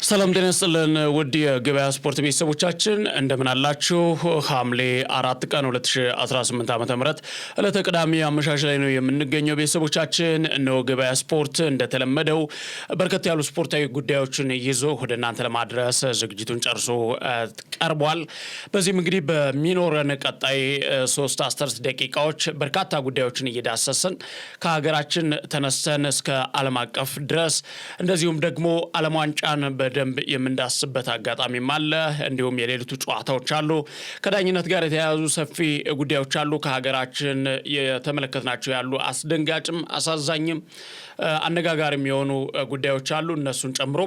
ሰላም ጤና ይስጥልን ውድ የገበያ ስፖርት ቤተሰቦቻችን እንደምን አላችሁ? ሐምሌ 4 ቀን 2018 ዓ.ም ዕለተ ቅዳሜ አመሻሽ ላይ ነው የምንገኘው። ቤተሰቦቻችን እነሆ ገበያ ስፖርት እንደተለመደው በርከት ያሉ ስፖርታዊ ጉዳዮችን ይዞ ወደ እናንተ ለማድረስ ዝግጅቱን ጨርሶ ቀርቧል። በዚህም እንግዲህ በሚኖረን ቀጣይ 3 ደቂቃዎች በርካታ ጉዳዮችን እየዳሰስን ከሀገራችን ተነስተን እስከ ዓለም አቀፍ ድረስ እንደዚሁም ደግሞ ዓለም ዋንጫን በደንብ የምንዳስበት አጋጣሚም አለ። እንዲሁም የሌሊቱ ጨዋታዎች አሉ። ከዳኝነት ጋር የተያያዙ ሰፊ ጉዳዮች አሉ። ከሀገራችን የተመለከትናቸው ያሉ አስደንጋጭም አሳዛኝም አነጋጋሪም የሆኑ ጉዳዮች አሉ። እነሱን ጨምሮ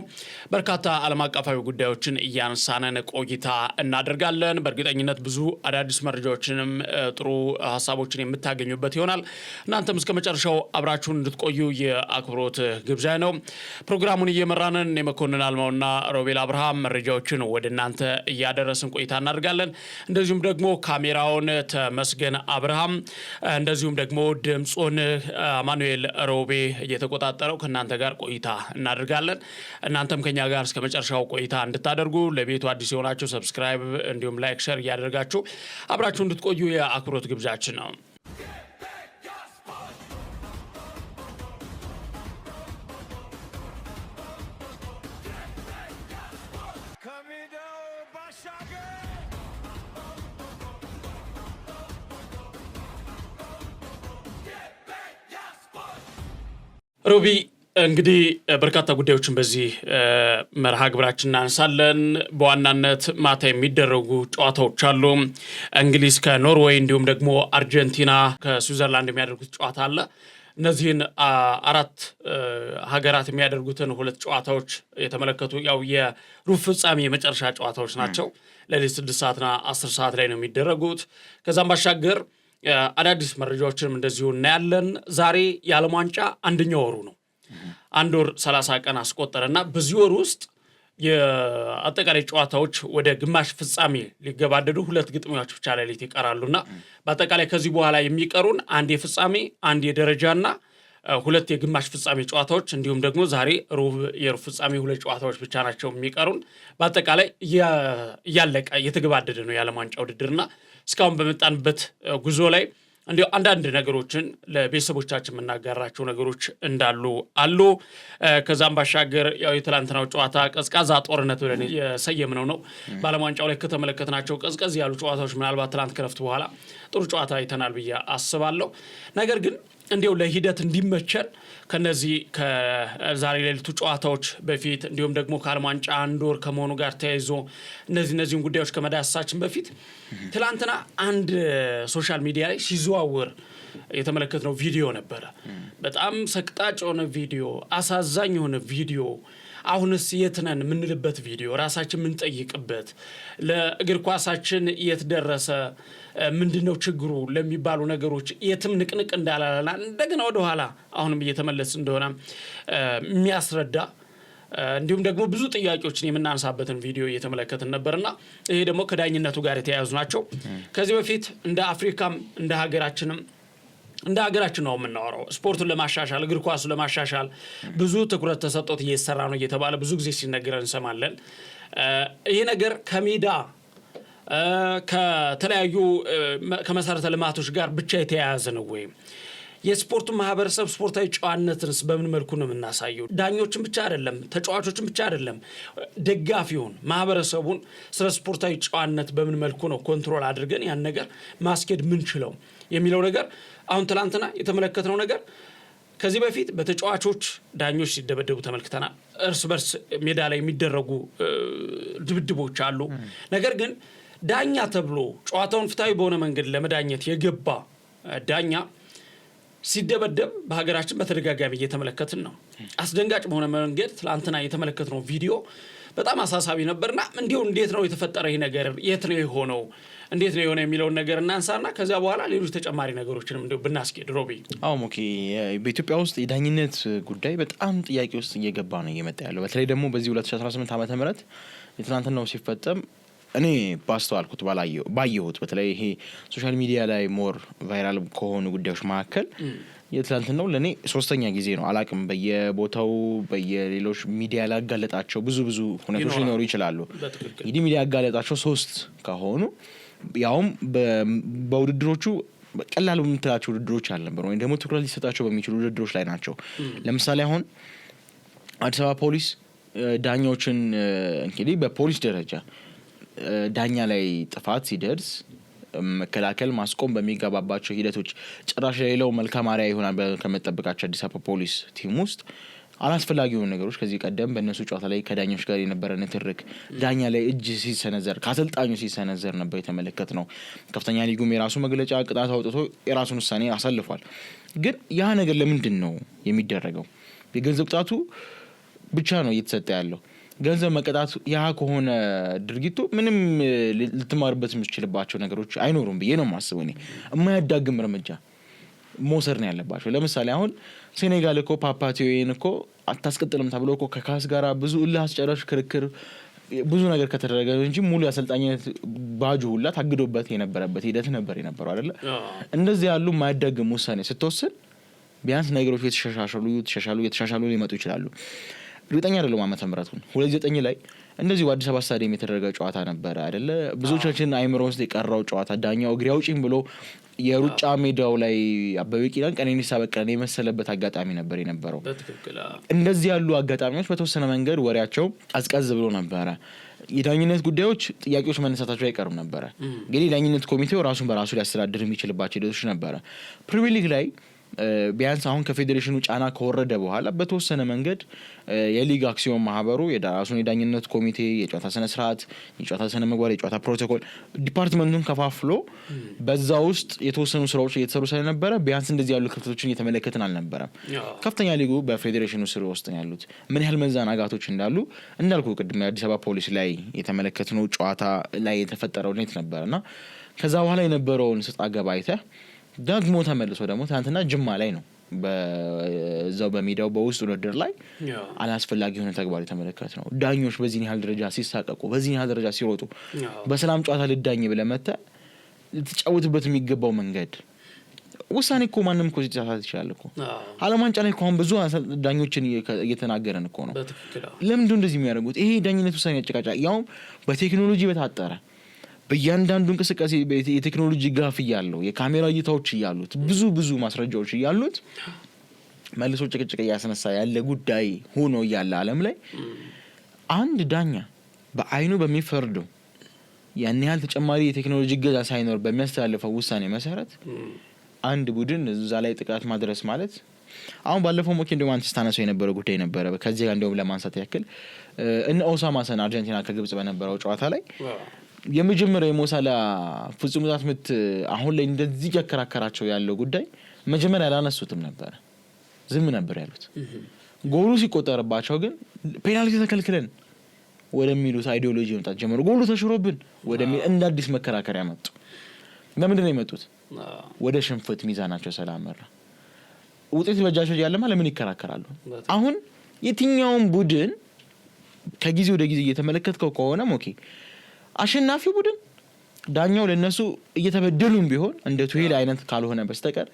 በርካታ ዓለም አቀፋዊ ጉዳዮችን እያነሳነን ቆይታ እናደርጋለን። በእርግጠኝነት ብዙ አዳዲስ መረጃዎችንም ጥሩ ሀሳቦችን የምታገኙበት ይሆናል። እናንተም እስከ መጨረሻው አብራችሁን እንድትቆዩ የአክብሮት ግብዣ ነው። ፕሮግራሙን እየመራንን የመኮንን አልማውና ሮቤል አብርሃም መረጃዎችን ወደ እናንተ እያደረስን ቆይታ እናደርጋለን። እንደዚሁም ደግሞ ካሜራውን ተመስገን አብርሃም እንደዚሁም ደግሞ ድምጹን አማኑኤል ሮቤ እየተቆጣጠረው ከእናንተ ጋር ቆይታ እናደርጋለን። እናንተም ከኛ ጋር እስከ መጨረሻው ቆይታ እንድታደርጉ ለቤቱ አዲስ የሆናችሁ ሰብስክራይብ እንዲሁም ላይክ ሼር እያደረጋችሁ አብራችሁ እንድትቆዩ የአክብሮት ግብዣችን ነው። ሮቢ እንግዲህ በርካታ ጉዳዮችን በዚህ መርሃ ግብራችን እናነሳለን። በዋናነት ማታ የሚደረጉ ጨዋታዎች አሉ። እንግሊዝ ከኖርዌይ እንዲሁም ደግሞ አርጀንቲና ከስዊዘርላንድ የሚያደርጉት ጨዋታ አለ። እነዚህን አራት ሀገራት የሚያደርጉትን ሁለት ጨዋታዎች የተመለከቱ ያው የሩብ ፍጻሜ የመጨረሻ ጨዋታዎች ናቸው። ለሌሊት 6 ሰዓትና 10 ሰዓት ላይ ነው የሚደረጉት። ከዛም ባሻገር አዳዲስ መረጃዎችንም እንደዚሁ እናያለን። ዛሬ የዓለም ዋንጫ አንደኛው ወሩ ነው። አንድ ወር 30 ቀን አስቆጠረና በዚህ ወር ውስጥ የአጠቃላይ ጨዋታዎች ወደ ግማሽ ፍጻሜ ሊገባደዱ 2 ግጥሚያዎች ብቻ ሌሊት ይቀራሉና በአጠቃላይ ከዚህ በኋላ የሚቀሩን አንድ የፍጻሜ አንድ የደረጃና 2 የግማሽ ፍጻሜ ጨዋታዎች እንዲሁም ደግሞ ዛሬ የሩብ ፍጻሜ 2 ጨዋታዎች ብቻ ናቸው የሚቀሩን። በአጠቃላይ እያለቀ እየተገባደደ ነው የዓለም ዋንጫ ውድድርና እስካሁን በመጣንበት ጉዞ ላይ እንዲሁ አንዳንድ ነገሮችን ለቤተሰቦቻችን የምናጋራቸው ነገሮች እንዳሉ አሉ። ከዛም ባሻገር ያው የትላንትናው ጨዋታ ቀዝቃዛ ጦርነት ብለን የሰየምነው ነው። በዓለም ዋንጫው ላይ ከተመለከትናቸው ቀዝቀዝ ያሉ ጨዋታዎች ምናልባት ትላንት ከረፍት በኋላ ጥሩ ጨዋታ አይተናል ብዬ አስባለሁ። ነገር ግን እንዲሁ ለሂደት እንዲመቸን ከነዚህ ከዛሬ ሌሊቱ ጨዋታዎች በፊት እንዲሁም ደግሞ ከዓለም ዋንጫ አንድ ወር ከመሆኑ ጋር ተያይዞ እነዚህን ጉዳዮች ከመዳሰሳችን በፊት ትላንትና አንድ ሶሻል ሚዲያ ላይ ሲዘዋወር የተመለከትነው ቪዲዮ ነበረ። በጣም ሰቅጣጭ የሆነ ቪዲዮ፣ አሳዛኝ የሆነ ቪዲዮ፣ አሁንስ የት ነን የምንልበት ቪዲዮ፣ ራሳችን የምንጠይቅበት፣ ለእግር ኳሳችን የት ደረሰ ምንድነው ችግሩ ለሚባሉ ነገሮች የትም ንቅንቅ እንዳላላና እንደገና ወደ ኋላ አሁንም እየተመለስ እንደሆነ የሚያስረዳ እንዲሁም ደግሞ ብዙ ጥያቄዎችን የምናነሳበትን ቪዲዮ እየተመለከትን ነበርና ይሄ ደግሞ ከዳኝነቱ ጋር የተያያዙ ናቸው። ከዚህ በፊት እንደ አፍሪካም እንደ ሀገራችን ነው የምናወራው። ስፖርቱን ለማሻሻል እግር ኳሱን ለማሻሻል ብዙ ትኩረት ተሰጥቶት እየተሰራ ነው እየተባለ ብዙ ጊዜ ሲነገረን እንሰማለን። ይሄ ነገር ከሜዳ ከተለያዩ ከመሰረተ ልማቶች ጋር ብቻ የተያያዘ ነው ወይ? የስፖርቱ ማህበረሰብ ስፖርታዊ ጨዋነትንስ በምን መልኩ ነው የምናሳየው? ዳኞችን ብቻ አይደለም፣ ተጫዋቾችን ብቻ አይደለም፣ ደጋፊውን ማህበረሰቡን ስለ ስፖርታዊ ጨዋነት በምን መልኩ ነው ኮንትሮል አድርገን ያን ነገር ማስኬድ ምንችለው የሚለው ነገር አሁን ትላንትና የተመለከትነው ነገር ከዚህ በፊት በተጫዋቾች ዳኞች ሲደበደቡ ተመልክተናል። እርስ በርስ ሜዳ ላይ የሚደረጉ ድብድቦች አሉ። ነገር ግን ዳኛ ተብሎ ጨዋታውን ፍትሃዊ በሆነ መንገድ ለመዳኘት የገባ ዳኛ ሲደበደብ በሀገራችን በተደጋጋሚ እየተመለከትን ነው። አስደንጋጭ በሆነ መንገድ ትላንትና የተመለከትነው ቪዲዮ በጣም አሳሳቢ ነበርና እንዲሁ እንዴት ነው የተፈጠረ ይሄ ነገር? የት ነው የሆነው? እንዴት ነው የሆነ የሚለውን ነገር እናንሳና ከዛ በኋላ ሌሎች ተጨማሪ ነገሮችንም እንደው ብናስኬድ። ሮቢ ኦኬ። በኢትዮጵያ ውስጥ የዳኝነት ጉዳይ በጣም ጥያቄ ውስጥ እየገባ ነው እየመጣ ያለው። በተለይ ደግሞ በዚህ 2018 ዓመተ ምህረት የትናንትናው ሲፈጸም እኔ ባስተዋልኩት ባየሁት በተለይ ይሄ ሶሻል ሚዲያ ላይ ሞር ቫይራል ከሆኑ ጉዳዮች መካከል የትላንትናው ለኔ ሶስተኛ ጊዜ ነው። አላቅም በየቦታው በየሌሎች ሚዲያ ላይ ያጋለጣቸው ብዙ ሁኔታዎች ሊኖሩ ይችላሉ። እንግዲህ ሚዲያ ያጋለጣቸው 3 ከሆኑ ያውም በውድድሮቹ ቀላል የምትላቸው ውድድሮች አልነበሩ ወይም ደግሞ ትኩረት ሊሰጣቸው በሚችሉ ውድድሮች ላይ ናቸው። ለምሳሌ አሁን አዲስ አበባ ፖሊስ ዳኛዎችን እንግዲህ በፖሊስ ደረጃ ዳኛ ላይ ጥፋት ሲደርስ መከላከል ማስቆም በሚገባባቸው ሂደቶች ጭራሽ ሌላው መልካም አርአያ ይሆናል ከመጠበቃቸው አዲስ አበባ ፖሊስ ቲም ውስጥ አላስፈላጊ የሆኑ ነገሮች ከዚህ ቀደም በእነሱ ጨዋታ ላይ ከዳኞች ጋር የነበረ ንትርክ ዳኛ ላይ እጅ ሲሰነዘር ከአሰልጣኙ ሲሰነዘር ነበር የተመለከትነው። ከፍተኛ ሊጉም የራሱ መግለጫ ቅጣት አውጥቶ የራሱን ውሳኔ አሳልፏል። ግን ያ ነገር ለምንድን ነው የሚደረገው? የገንዘብ ቅጣቱ ብቻ ነው እየተሰጠ ያለው። ገንዘብ መቀጣት ያ ከሆነ ድርጊቱ ምንም ልትማርበት የምትችልባቸው ነገሮች አይኖሩም ብዬ ነው የማስበው። እኔ የማያዳግም እርምጃ መውሰድ ነው ያለባቸው። ለምሳሌ አሁን ሴኔጋል እኮ ፓፓቲዮን እኮ አታስቀጥልም ተብሎ እኮ ከካስ ጋር ብዙ እልህ አስጨራሽ ክርክር ብዙ ነገር ከተደረገ እንጂ ሙሉ የአሰልጣኝነት ባጁ ሁላ ታግዶበት የነበረበት ሂደት ነበር የነበረው አይደለ? እንደዚህ ያሉ የማያዳግም ውሳኔ ስትወስን ቢያንስ ነገሮች የተሻሻሉ ሊመጡ ይችላሉ። እርግጠኛ አይደለም ዓመተ ምህረቱን 2009 ላይ እንደዚህ አዲስ አበባ ስታዲየም የተደረገ ጨዋታ ነበር አይደለ? ብዙዎቻችን አይምሮ ውስጥ የቀረው ጨዋታ ዳኛው እግሬ አውጪኝ ብሎ የሩጫ ሜዳው ላይ አበበ ቢቂላን ቀነኒሳ በቀለን የመሰለበት አጋጣሚ ነበር የነበረው። እንደዚህ ያሉ አጋጣሚዎች በተወሰነ መንገድ ወሬያቸው አስቀዝ ብሎ ነበረ። የዳኝነት ጉዳዮች ጥያቄዎች መነሳታቸው አይቀርም ነበረ። እንግዲህ ዳኝነት ኮሚቴው ራሱን በራሱ ሊያስተዳድር የሚችልባቸው ሂደቶች ነበረ። ፕሪሚየር ሊግ ላይ ቢያንስ አሁን ከፌዴሬሽኑ ጫና ከወረደ በኋላ በተወሰነ መንገድ የሊግ አክሲዮን ማህበሩ የራሱን የዳኝነት ኮሚቴ፣ የጨዋታ ስነ ስርዓት፣ የጨዋታ ስነ ምግባር፣ የጨዋታ ፕሮቶኮል ዲፓርትመንቱን ከፋፍሎ በዛ ውስጥ የተወሰኑ ስራዎች እየተሰሩ ስለነበረ ቢያንስ እንደዚህ ያሉ ክፍተቶችን እየተመለከትን አልነበረም። ከፍተኛ ሊጉ በፌዴሬሽኑ ስር ውስጥ ነው ያሉት። ምን ያህል መዛናጋቶች እንዳሉ እንዳልኩ ቅድም የአዲስ አበባ ፖሊስ ላይ የተመለከትነው ጨዋታ ላይ የተፈጠረው ሁኔታ ነበርና ከዛ በኋላ የነበረውን ስጣ ገባ አይተህ ደግሞ ተመልሶ ደግሞ ትናንትና ጅማ ላይ ነው በዛው በሜዳው በውስጥ ውድድር ላይ አላስፈላጊ የሆነ ተግባር የተመለከትነው። ዳኞች በዚህ ያህል ደረጃ ሲሳቀቁ፣ በዚህ ያህል ደረጃ ሲሮጡ፣ በሰላም ጨዋታ ልዳኝ ብለህ መተህ ልትጫወትበት የሚገባው መንገድ ውሳኔ እኮ ማንም እኮ ሲሳሳት ይችላል እኮ። ዓለም ዋንጫ ላይ እኮ አሁን ብዙ ዳኞችን እየተናገረን እኮ ነው። ለምንድን ነው እንደዚህ የሚያደርጉት? ይሄ ዳኝነት ውሳኔ ያጨቃጫ ያው በቴክኖሎጂ በታጠረ በእያንዳንዱ እንቅስቃሴ የቴክኖሎጂ ጋፍ እያለው የካሜራ እይታዎች እያሉት ብዙ ማስረጃዎች እያሉት መልሶ ጭቅጭቅ እያስነሳ ያለ ጉዳይ ሆኖ እያለ ዓለም ላይ አንድ ዳኛ በአይኑ በሚፈርደው ያን ያህል ተጨማሪ የቴክኖሎጂ ገዛ ሳይኖር በሚያስተላልፈው ውሳኔ መሰረት አንድ ቡድን እዛ ላይ ጥቃት ማድረስ ማለት አሁን ባለፈው ሞኬ እንደው አንተ ስታነሳው የነበረው ጉዳይ ነበረ። ከዚህ ጋር እንደውም ለማንሳት ያክል እነ ኦሳማ ሰን አርጀንቲና ከግብጽ በነበረው ጨዋታ ላይ የመጀመሪያው የሞሳላ ፍጹም ቅጣት ምት አሁን ላይ እንደዚህ ያከራከራቸው ያለው ጉዳይ መጀመሪያ ያላነሱትም ነበር፣ ዝም ነበር ያሉት። ጎሉ ሲቆጠርባቸው ግን ፔናልቲ ተከልክለን ወደሚሉት አይዲዮሎጂ መጣት ጀመሩ። ጎሉ ተሽሮብን ወደሚል እንደ አዲስ መከራከሪያ መጡ። ለምንድን ነው የመጡት? ወደ ሽንፈት ሚዛናቸው ሰላመራ ውጤት በእጃቸው ያለማ ለምን ይከራከራሉ? አሁን የትኛውም ቡድን ከጊዜ ወደ ጊዜ እየተመለከትከው ከሆነ ኦኬ አሸናፊው ቡድን ዳኛው ለነሱ እየተበደሉም ቢሆን እንደ ቱሄል አይነት ካልሆነ በስተቀር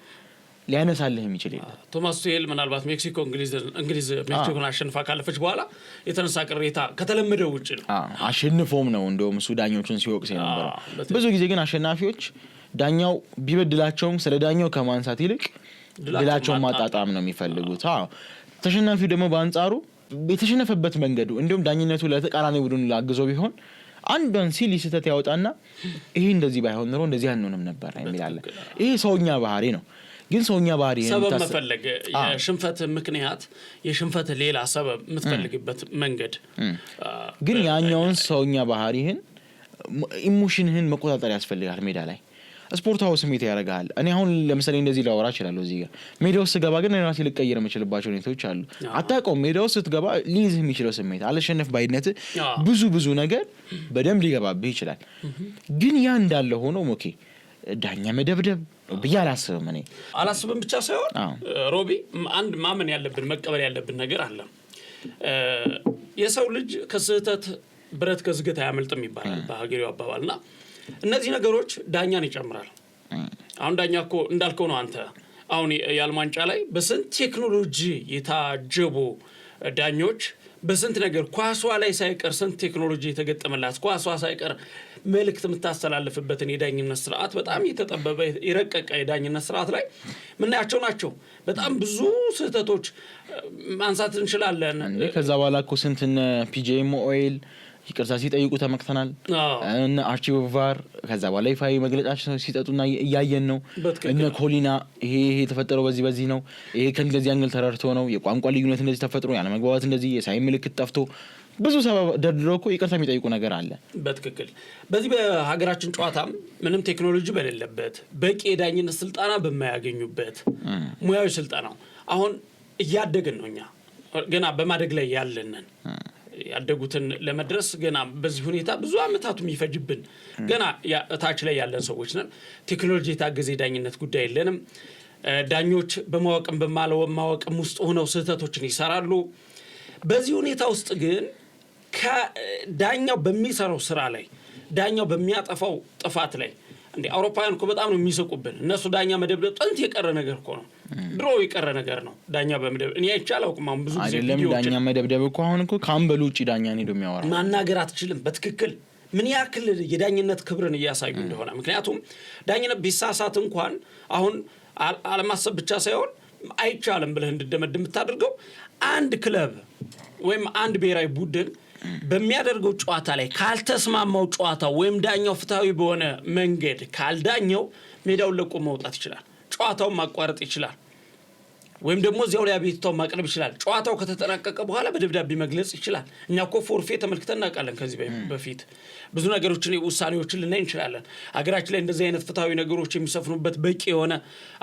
ሊያነሳልህ የሚችል የለም። ቶማስ ቱሄል ምናልባት ሜክሲኮ እንግሊዝ ሜክሲኮን አሸንፋ ካለፈች በኋላ የተነሳ ቅሬታ ከተለመደው ውጭ ነው። አሸንፎም ነው እንደውም እሱ ዳኞቹን ሲወቅስ የነበረው። ብዙ ጊዜ ግን አሸናፊዎች ዳኛው ቢበድላቸውም ስለ ዳኛው ከማንሳት ይልቅ ድላቸውን ማጣጣም ነው የሚፈልጉት። ተሸናፊው ደግሞ በአንጻሩ የተሸነፈበት መንገዱ እንዲሁም ዳኝነቱ ለተቃራኒ ቡድን ላግዘው ቢሆን አንዱን ሲል ስህተት ያወጣና ይሄ እንደዚህ ባይሆን ኖሮ እንደዚህ አንሆንም ነበር የሚላል። ይሄ ሰውኛ ባህሪ ነው። ግን ሰውኛ ባህሪ ሰበብ መፈለግ የሽንፈት ምክንያት የሽንፈት ሌላ ሰበብ የምትፈልግበት መንገድ ግን ያኛውን ሰውኛ ባህሪህን ኢሞሽንህን መቆጣጠር ያስፈልጋል። ሜዳ ላይ ስፖርታዊ ስሜት ያደርጋል። እኔ አሁን ለምሳሌ እንደዚህ ላወራ እችላለሁ እዚህ ጋር ሜዳው ስገባ ግን ራሴ ልቀይር የምችልባቸው ሁኔታዎች አሉ። አታውቀውም ሜዳው ስትገባ ሊይዝህ የሚችለው ስሜት አለሸነፍ ባይነት ብዙ ነገር በደንብ ሊገባብህ ይችላል። ግን ያ እንዳለ ሆኖ ኦኬ ዳኛ መደብደብ ብዬ አላስብም። እኔ አላስብም ብቻ ሳይሆን ሮቢ አንድ ማመን ያለብን መቀበል ያለብን ነገር አለ። የሰው ልጅ ከስህተት ብረት ከዝገት አያመልጥም ይባላል በሀገሬው አባባልና እነዚህ ነገሮች ዳኛን ይጨምራል። አሁን ዳኛ እኮ እንዳልከው ነው አንተ አሁን የዓለም ዋንጫ ላይ በስንት ቴክኖሎጂ የታጀቡ ዳኞች በስንት ነገር ኳሷ ላይ ሳይቀር ስንት ቴክኖሎጂ የተገጠመላት ኳሷ ሳይቀር መልእክት የምታስተላልፍበትን የዳኝነት ስርዓት በጣም የተጠበበ የረቀቀ የዳኝነት ስርዓት ላይ ምናያቸው ናቸው። በጣም ብዙ ስህተቶች ማንሳት እንችላለን። ከዛ በኋላ እኮ ስንት ፒጂኤም ኦይል ይቅርታ ሲጠይቁ ተመክተናል እና አርቺቭ ቫር ከዛ በኋላ ይፋይ መግለጫቸው ሲጠጡና እያየን ነው። እነ ኮሊና ይሄ የተፈጠረው በዚህ ነው ይሄ ከእንደዚህ አንግል ተረድቶ ነው የቋንቋ ልዩነት እንደዚህ ተፈጥሮ ያለ መግባባት እንደዚህ የሳይ ምልክት ጠፍቶ ብዙ ሰበብ ደርድረው እኮ ይቅርታ የሚጠይቁ ነገር አለ። በትክክል በዚህ በሀገራችን ጨዋታም ምንም ቴክኖሎጂ በሌለበት በቂ የዳኝነት ስልጣና በማያገኙበት ሙያዊ ስልጣናው አሁን እያደግን ነው። እኛ ገና በማደግ ላይ ያለንን ያደጉትን ለመድረስ ገና በዚህ ሁኔታ ብዙ አመታቱ የሚፈጅብን ገና ታች ላይ ያለን ሰዎች ነን። ቴክኖሎጂ የታገዘ ዳኝነት ጉዳይ የለንም። ዳኞች በማወቅም በማወቅም ውስጥ ሆነው ስህተቶችን ይሰራሉ። በዚህ ሁኔታ ውስጥ ግን ከዳኛው በሚሰራው ስራ ላይ ዳኛው በሚያጠፋው ጥፋት ላይ እንዴ አውሮፓውያን እኮ በጣም ነው የሚሰቁብን። እነሱ ዳኛ መደብደብ ጥንት የቀረ ነገር እኮ ነው፣ ድሮ የቀረ ነገር ነው። ዳኛ በመደብደብ እኔ አይቻለው አሁን ብዙ ጊዜ አይደለም ዳኛ መደብደብ እኮ አሁን እኮ ካምበሉ ውጪ ዳኛ ነው የሚያወራው። ማናገር አትችልም በትክክል ምን ያክል የዳኝነት ክብርን እያሳዩ እንደሆነ። ምክንያቱም ዳኝነት ቢሳሳት እንኳን አሁን አለማሰብ ብቻ ሳይሆን አይቻልም ብለህ እንድደመድም የምታደርገው አንድ ክለብ ወይም አንድ ብሔራዊ ቡድን በሚያደርገው ጨዋታ ላይ ካልተስማማው ጨዋታው ወይም ዳኛው ፍትሃዊ በሆነ መንገድ ካልዳኘው ሜዳውን ለቆ መውጣት ይችላል። ጨዋታውን ማቋረጥ ይችላል። ወይም ደግሞ እዚያው ላይ አቤቱታው ማቅረብ ይችላል። ጨዋታው ከተጠናቀቀ በኋላ በደብዳቤ መግለጽ ይችላል። እኛ እኮ ፎርፌ ተመልክተን እናውቃለን። ከዚህ በፊት ብዙ ነገሮችን ውሳኔዎችን ልናይ እንችላለን። ሀገራችን ላይ እንደዚህ አይነት ፍትሃዊ ነገሮች የሚሰፍኑበት በቂ የሆነ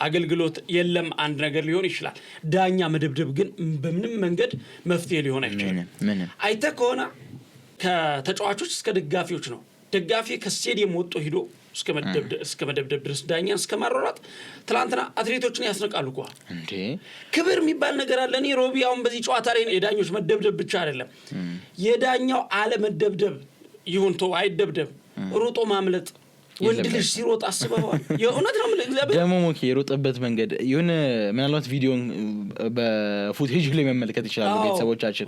አገልግሎት የለም። አንድ ነገር ሊሆን ይችላል። ዳኛ መደብደብ ግን በምንም መንገድ መፍትሄ ሊሆን አይችልም። አይተህ ከሆነ ከተጫዋቾች እስከ ደጋፊዎች ነው። ደጋፊ ከስቴዲየም ወጥቶ ሄዶ እስከ መደብደብ ድረስ ዳኛን እስከ ማሯሯጥ ትላንትና አትሌቶችን ያስነቃሉ እኮ እንዴ። ክብር የሚባል ነገር አለ። እኔ ሮቢ አሁን በዚህ ጨዋታ ላይ የዳኞች መደብደብ ብቻ አይደለም የዳኛው አለ መደብደብ ይሁን ተው አይደብደብ ሩጦ ማምለጥ ወንድ ልጅ ሲሮጥ አስበዋል። የእውነት ነው ማለት እግዚአብሔር ደሞ ሞኬ የሮጠበት መንገድ የሆነ ምናልባት ቪዲዮን በፉቴጅ ላይ መመልከት ይችላል ቤተሰቦቻችን።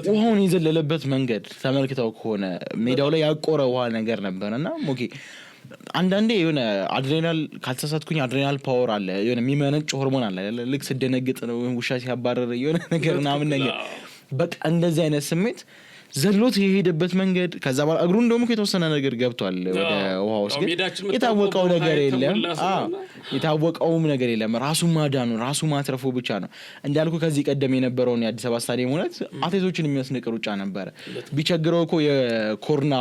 ውሃውን ይዘለለበት መንገድ ተመልክተው ከሆነ ሜዳው ላይ ያቆረ ውሃ ነገር ነበርና ሞኬ አንዳንዴ የሆነ አድሬናል ካልተሳሳትኩኝ አድሬናል ፓወር አለ የሆነ የሚመነጭ ሆርሞን አለ ልክ ስደነግጥ ነው ውሻ ሲያባረር የሆነ ነገር ምናምን ነገር በቃ እንደዚህ አይነት ስሜት ዘሎት የሄደበት መንገድ ከዛ በኋላ እግሩ እንደውም የተወሰነ ነገር ገብቷል ወደ ውሃው ውስጥ ግን የታወቀው ነገር የለም። የታወቀውም ነገር የለም። ራሱ ማዳኑ ራሱ ማትረፉ ብቻ ነው። እንዳልኩ ከዚህ ቀደም የነበረውን የአዲስ አበባ ስታዲየም ሆነት አትሌቶችን የሚያስነቅ ሩጫ ነበረ። ቢቸግረው እኮ የኮርና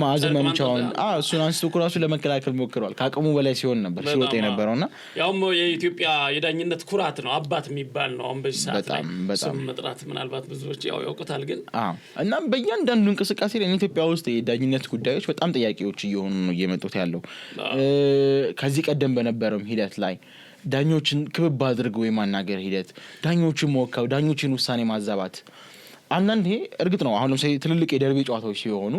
ማዕዘን መምቻውን እሱን አንስቶ እኮ ራሱ ለመከላከል ሞክሯል። ከአቅሙ በላይ ሲሆን ነበር ሲወጣ የነበረውና ያውም የኢትዮጵያ የዳኝነት ኩራት ነው። አባት የሚባል ነው። አሁን በዚህ ሰዓት ላይ ስም መጥራት ምናልባት ብዙዎች ያውቁታል ግን እና በእያንዳንዱ እንቅስቃሴ ላይ ኢትዮጵያ ውስጥ የዳኝነት ጉዳዮች በጣም ጥያቄዎች እየሆኑ ነው እየመጡት ያለው። ከዚህ ቀደም በነበረው ሂደት ላይ ዳኞችን ክብብ አድርገው የማናገር ሂደት፣ ዳኞችን መወከው፣ ዳኞችን ውሳኔ ማዛባት አንዳንዴ እርግጥ ነው አሁን ለምሳሌ ትልልቅ የደርቢ ጨዋታዎች ሲሆኑ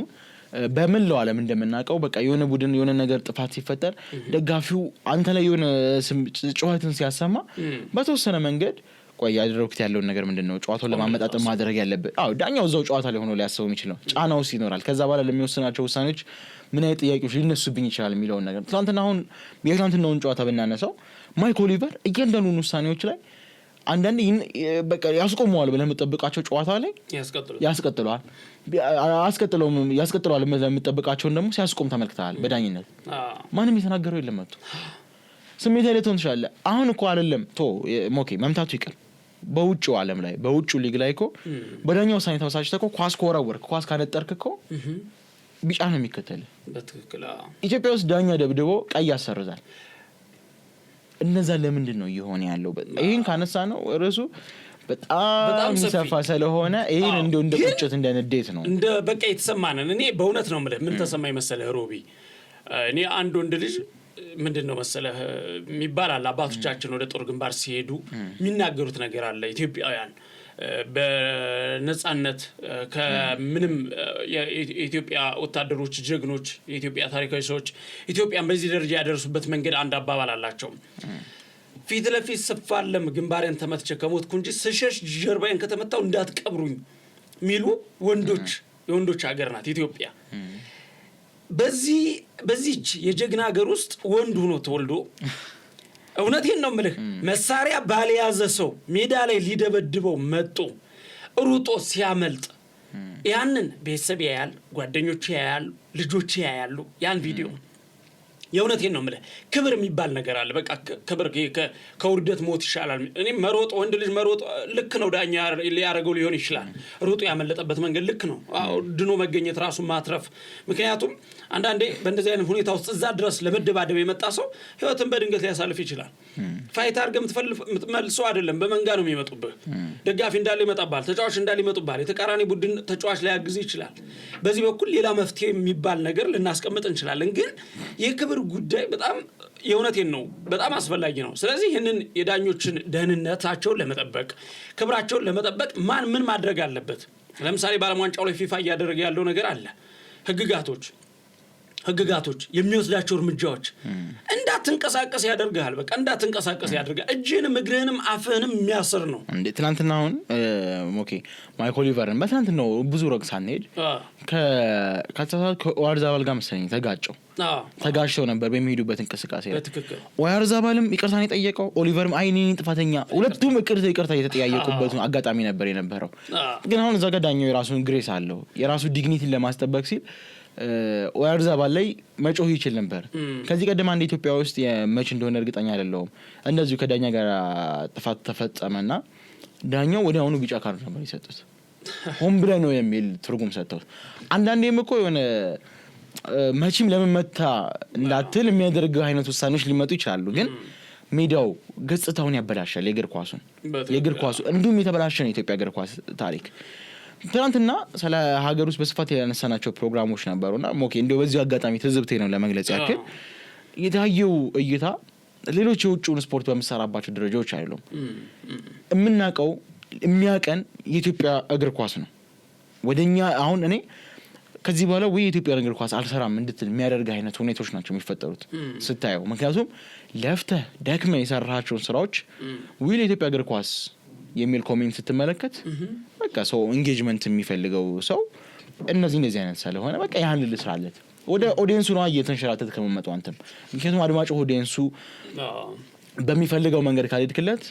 በመላው ዓለም እንደምናውቀው በቃ የሆነ ቡድን የሆነ ነገር ጥፋት ሲፈጠር ደጋፊው አንተ ላይ የሆነ ጩኸትን ሲያሰማ በተወሰነ መንገድ ቆይ ያደረኩት ያለውን ነገር ምንድነው ጨዋታውን ለማመጣጠን ማድረግ ያለበት ዳኛው እዛው ጨዋታ ላይ ሆኖ ሊያስበው የሚችለው ጫናውስ ይኖራል። ከዛ በኋላ ለሚወስናቸው ውሳኔዎች ምን አይነት ጥያቄዎች ሊነሱብኝ ይችላል የሚለውን ነገር ትናንትና አሁን የትናንትናውን ጨዋታ ብናነሳው ማይክ ኦሊቨር እያንዳንዱን ውሳኔዎች ላይ አንዳንዴ በቃ ያስቆመዋል ብለህ የምትጠብቃቸው ጨዋታ ላይ ያስቀጥለዋል የምትጠብቃቸውን ደግሞ ሲያስቆም ተመልክተሃል። በዳኝነት ማንም የተናገረው የለም። መጥቶ ስሜት ላይ ልትሆን ትችላለህ። አሁን እኮ አይደለም ሞኬ መምታቱ ይቀር በውጭው ዓለም ላይ በውጭው ሊግ ላይ እኮ በዳኛው ውሳኔ ተበሳጭተህ እኮ ኳስ ከወረወርክ ኳስ ካነጠርክ እኮ ቢጫ ነው የሚከተልህ። በትክክል ኢትዮጵያ ውስጥ ዳኛ ደብድቦ ቀይ ያሰርዛል። እነዛ ለምንድን ነው እየሆነ ያለው? ይሄን ካነሳ ነው ርዕሱ በጣም ሰፋ ስለሆነ ይሄን እንደ ቁጭት እንደ ንዴት ነው እንደ በቃ የተሰማነን። እኔ በእውነት ነው የምልህ ምን ተሰማኝ መሰለህ ሮቢ፣ እኔ አንድ ወንድ ልጅ ምንድነው መሰለህ የሚባል አለ አባቶቻችን ወደ ጦር ግንባር ሲሄዱ የሚናገሩት ነገር አለ። ኢትዮጵያውያን በነጻነት ከምንም የኢትዮጵያ ወታደሮች ጀግኖች የኢትዮጵያ ታሪካዊ ሰዎች ኢትዮጵያን በዚህ ደረጃ ያደረሱበት መንገድ አንድ አባባል አላቸው። ፊት ለፊት ስፋለም ግንባሬን ተመትቼ ከሞትኩ እንጂ ስሸሽ ጀርባዬን ከተመታው እንዳትቀብሩኝ ሚሉ የወንዶች ሀገር ናት ኢትዮጵያ። በዚህች የጀግና ሀገር ውስጥ ወንድ ሆኖ ተወልዶ እውነቴን ነው የምልህ መሳሪያ ባልያዘ ሰው ሜዳ ላይ ሊደበድበው መጥቶ ሩጦ ሲያመልጥ ያንን ቤተሰብ ያያል፣ ጓደኞች ያያሉ፣ ልጆች ያያሉ ያን ቪዲዮ። የእውነቴን ነው የምልህ ክብር የሚባል ነገር አለ። በቃ ክብር ከውርደት ሞት ይሻላል። እኔ መሮጥ ወንድ ልጅ መሮጥ ልክ ነው፣ ዳኛ ሊያደርገው ሊሆን ይችላል። ሩጡ ያመለጠበት መንገድ ልክ ነው። ድኖ መገኘት ራሱን ማትረፍ። ምክንያቱም አንዳንዴ በእንደዚህ አይነት ሁኔታ ውስጥ እዛ ድረስ ለመደባደብ የመጣ ሰው ህይወትን በድንገት ሊያሳልፍ ይችላል። ፋይት አድርገህ የምትመልሰው አይደለም፣ በመንጋ ነው የሚመጡብህ። ደጋፊ እንዳለ ይመጣብሃል፣ ተጫዋች እንዳለ ይመጡብሃል። የተቃራኒ ቡድን ተጫዋች ሊያግዝ ይችላል። በዚህ በኩል ሌላ መፍትሄ የሚባል ነገር ልናስቀምጥ እንችላለን። ግን የክብር ጉዳይ በጣም የእውነቴን ነው በጣም አስፈላጊ ነው። ስለዚህ ይህንን የዳኞችን ደህንነታቸውን ለመጠበቅ ክብራቸውን ለመጠበቅ ምን ማድረግ አለበት? ለምሳሌ በዓለም ዋንጫው ላይ ፊፋ እያደረገ ያለው ነገር አለ። ህግጋቶች የሚወስዳቸው እርምጃዎች እንዳትንቀሳቀስ ያደርጋል። በቃ እንዳትንቀሳቀስ ያደርጋል። እጅህንም እግርህንም አፍህንም የሚያስር ነው። እንዴ ትናንትና አሁን ማይክ ኦሊቨርን በትናንትናው ብዙ ሩቅ ሳንሄድ ከኦያርዛባል ጋር መሰለኝ ተጋጭተው ነበር በሚሄዱበት እንቅስቃሴ ላይ። ኦያርዛባልም ይቅርታን የጠየቀው ኦሊቨርም አይኔን ጥፋተኛ፣ ሁለቱም ይቅርታ የተጠያየቁበት አጋጣሚ ነበር የነበረው። ግን አሁን እዛ ጋር ዳኛው የራሱን ግሬስ አለው። የራሱ ዲግኒቲን ለማስጠበቅ ሲል ኦያርዛባል ላይ መጮህ ይችል ነበር። ከዚህ ቀደም አንድ ኢትዮጵያ ውስጥ የመች እንደሆነ እርግጠኛ አይደለሁም እንደዚሁ ከዳኛ ጋር ጥፋት ተፈጸመና ዳኛው ወዲያውኑ ቢጫ ካርድ ነበር የሰጡት። ሆን ብለህ ነው የሚል ትርጉም ሰጥተውት። አንዳንዴም እኮ የሆነ መቼም ለመመታ እንዳትል የሚያደርገው አይነት ውሳኔዎች ሊመጡ ይችላሉ። ግን ሜዳው ገጽታውን ያበላሻል። የእግር ኳሱ እንዲሁም የተበላሸ ነው የኢትዮጵያ እግር ኳስ ታሪክ። ትናንትና ስለ ሀገር ውስጥ በስፋት ያነሳናቸው ፕሮግራሞች ነበሩና እንደው በዚህ አጋጣሚ ትዝብቴ ነው ለመግለጽ ያክል የታየው እይታ ሌሎች የውጭውን ስፖርት በመሰራባቸው ደረጃዎች አይደሉም። የምናውቀው የሚያቀን የኢትዮጵያ እግር ኳስ ነው። ወደኛ አሁን እኔ ከዚህ በኋላ የኢትዮጵያ እግር ኳስ አልሰራም እንድትል የሚያደርግ አይነት ሁኔታዎች ናቸው የሚፈጠሩት ስታየው። ምክንያቱም ለፍተህ ደክመህ የሰራሃቸውን ስራዎች የኢትዮጵያ እግር ኳስ የሚል ኮሜንት ስትመለከት በቃ ሰው ኢንጌጅመንት የሚፈልገው ሰው እነዚህ አይነት ስለሆነ በቃ ያን ልስራለት ወደ ኦዲየንሱ ነው እየተንሸራተት ከመመጡ አንተም። ምክንያቱም አድማጩ ኦዲየንሱ በሚፈልገው መንገድ ካልሄድክለት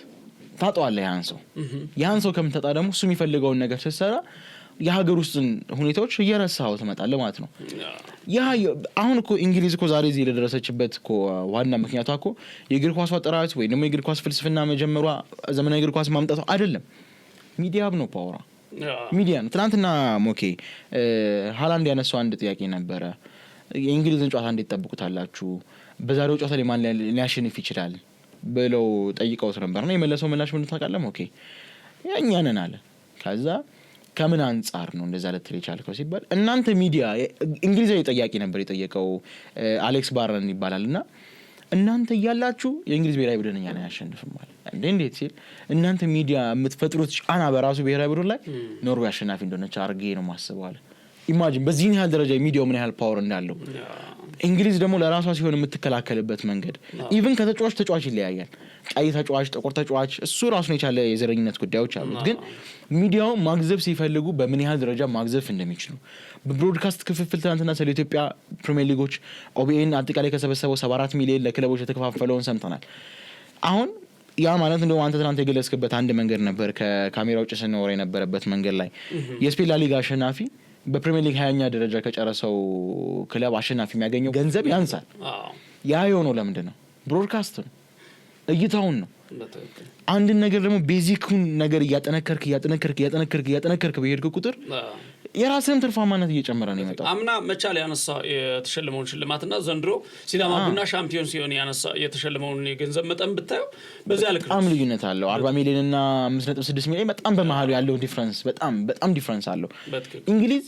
ታጣዋለህ። ያን ሰው ከምትጣ ደግሞ እሱ የሚፈልገውን ነገር ስትሰራ የሀገር ውስጥን ሁኔታዎች እየረሳው ትመጣለህ ማለት ነው። አሁን እኮ እንግሊዝ እኮ ዛሬ እዚህ ለደረሰችበት እኮ ዋና ምክንያቷ እኮ የእግር ኳስ ጥራት ወይ ደግሞ የእግር ኳስ ፍልስፍና መጀመሯ ዘመናዊ እግር ኳስ ማምጣቷ አይደለም። ሚዲያም ነው ፓወሯ፣ ሚዲያ ነው። ትናንትና ሃላንድ ያነሳው አንድ ጥያቄ ነበረ። የእንግሊዝን ጨዋታ እንዴት ጠብቁታላችሁ? በዛሬው ጨዋታ ላይ ማን ሊያሸንፍ ይችላል ብለው ጠይቀውት ነበር እና የመለሰው ምላሽ ምን ታውቃለህ? እኛ ነን አለ። ከዛ ከምን አንጻር ነው እንደዛ ልትል የቻልከው ሲባል እናንተ ሚዲያ እንግሊዛዊ ጠያቂ ነበር የጠየቀው፣ አሌክስ ባረን ይባላል። እና እናንተ እያላችሁ የእንግሊዝ ብሔራዊ ቡድን እኛን አያሸንፍም ማለት እንዴት ሲል እናንተ ሚዲያ የምትፈጥሩት ጫና በራሱ ብሔራዊ ቡድን ላይ ኖርዌይ አሸናፊ እንደሆነች አድርጌ ነው የማስበው አለ። ኢማጂን በዚህን ያህል ደረጃ ሚዲያው ምን ያህል ፓወር እንዳለው። እንግሊዝ ደግሞ ለራሷ ሲሆን የምትከላከልበት መንገድ ኢቭን ከተጫዋች ይለያያል። ቀይ ተጫዋች፣ ጥቁር ተጫዋች፣ እሱ ራሱን የቻለ የዘረኝነት ጉዳዮች አሉት። ግን ሚዲያው ማግዘፍ ሲፈልጉ በምን ያህል ደረጃ ማግዘፍ እንደሚችሉ በብሮድካስት ክፍፍል ትናንትና ስለ ኢትዮጵያ ፕሪሚየር ሊጎች ኦቢኤን አጠቃላይ ከሰበሰበው 74 ሚሊዮን ለክለቦች የተከፋፈለውን ሰምተናል። አሁን ያ ማለት እንደው አንተ ትናንት የገለጽክበት አንድ መንገድ ነበር። ከካሜራ ውጭ ስንወራ የነበረበት መንገድ ላይ የስፔን ላሊጋ አሸናፊ በፕሪሚየር ሊግ 20ኛ ደረጃ ከጨረሰው ክለብ አሸናፊ የሚያገኘው ገንዘብ ያንሳል። ያ የሆነው ለምንድን ነው? ብሮድካስት ነው፣ እይታውን ነው። አንድን ነገር ደግሞ ቤዚኩን ነገር እያጠነከርክ በሄድክ ቁጥር የራስህን ትርፋማነት እየጨመረ ነው የመጣው። አምና መቻል ያነሳ የተሸለመውን ሽልማትና ዘንድሮ ሲዳማ ቡና ሻምፒዮን ሲሆን ያነሳ የተሸለመውን የገንዘብ መጠን ብታየው በዚያ ልክ በጣም ልዩነት አለው። 40 ሚሊዮን እና 5.6 ሚሊዮን በጣም በመሀሉ ያለው ዲፍረንስ በጣም ዲፍረንስ አለው። እንግሊዝ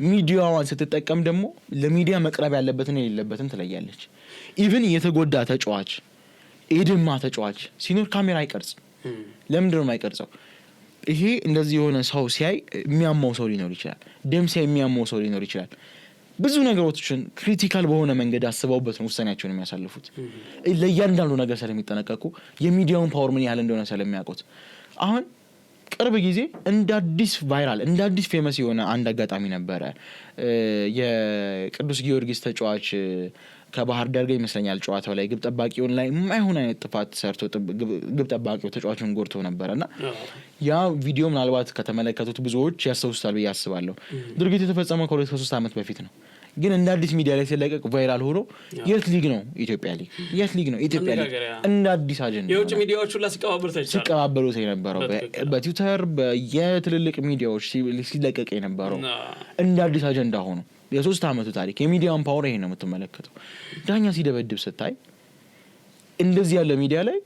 ሚዲያዋን ስትጠቀም ደግሞ ለሚዲያ መቅረብ ያለበትን የሌለበትን ትለያለች። ኢቭን የተጎዳ ተጫዋች የደማ ተጫዋች ሲኖር ካሜራ አይቀርጽም። ለምንድን ነው የማይቀርጸው? ይሄ እንደዚህ የሆነ ሰው ሲያይ የሚያመው ሰው ሊኖር ይችላል። ደም ሲያይ የሚያመው ሰው ሊኖር ይችላል። ብዙ ነገሮችን ክሪቲካል በሆነ መንገድ አስበውበት ነው ውሳኔያቸውን የሚያሳልፉት። ለእያንዳንዱ ነገር ስለሚጠነቀቁ የሚዲያውን ፓወር ምን ያህል እንደሆነ ስለሚያውቁት አሁን ቅርብ ጊዜ እንደ አዲስ ቫይራል እንደ አዲስ ፌመስ የሆነ አንድ አጋጣሚ ነበረ። የቅዱስ ጊዮርጊስ ተጫዋች ከባህር ዳር ጋር ይመስለኛል ጨዋታው ላይ ግብ ጠባቂውን ላይ የማይሆን አይነት ጥፋት ሰርቶ ግብ ጠባቂው ተጫዋቹን ጎድቶ ነበርና ያ ቪዲዮ ምናልባት ከተመለከቱት ብዙዎች ያስተውሱታል ብዬ አስባለሁ። ድርጊቱ የተፈጸመው ከ2-3 ዓመት በፊት ነው። ግን እንደ አዲስ ሚዲያ ላይ ሲለቀቅ ቫይራል ሆኖ የት ሊግ ነው ኢትዮጵያ ሊግ የት ሊግ ነው ኢትዮጵያ ሊግ እንደ አዲስ አጀንዳ የውጭ ሚዲያዎቹ ሲቀባበሉት የነበረው በትዊተር በየትልልቅ ሚዲያዎች ሲለቀቅ የነበረው እንደ አዲስ አጀንዳ ሆኖ የ3 ዓመቱ ታሪክ የሚዲያን ፓወር ይሄ ነው የምትመለከተው። ዳኛ ሲደበድብ ስታይ እንደዚህ ያለ ሚዲያ ላይ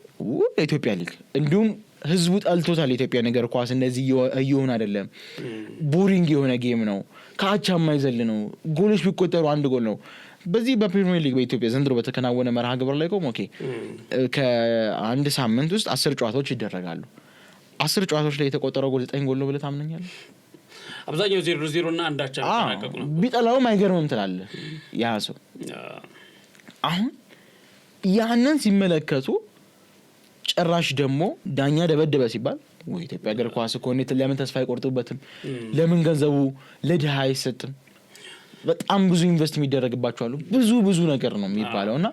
ኢትዮጵያ ሊግ እንዲሁም ህዝቡ ጠልቶታል። የኢትዮጵያ ነገር ኳስ እንደዚህ እየሆነ አይደለም። ቦሪንግ የሆነ ጌም ነው። ከአቻ የማይዘል ነው። ጎሎች ቢቆጠሩ 1 ጎል ነው። በዚህ በፕሪሚየር ሊግ በኢትዮጵያ ዘንድሮ በተከናወነ መርሃ ግብር ላይ ቆም ከአንድ ሳምንት ውስጥ 10 ጨዋታዎች ይደረጋሉ። 10 ጨዋታዎች ላይ የተቆጠረው ጎል 9 ጎል ነው ብለህ ታምነኛለህ? አብዛኛው 0-0 እና አንዳቻ ተጠናቀቁ ነው። ቢጠላውም አይገርምም ትላለህ ያ ሰው። አሁን ያንን ሲመለከቱ ጭራሽ ደግሞ ዳኛ ደበደበ ሲባል ወይ ኢትዮጵያ ሀገር ኳስ እኮ ለምን ተስፋ አይቆርጡበትም? ለምን ገንዘቡ ለድሃ አይሰጥም? በጣም ብዙ ኢንቨስት የሚደረግባቸው አሉ። ብዙ ነገር ነው የሚባለውና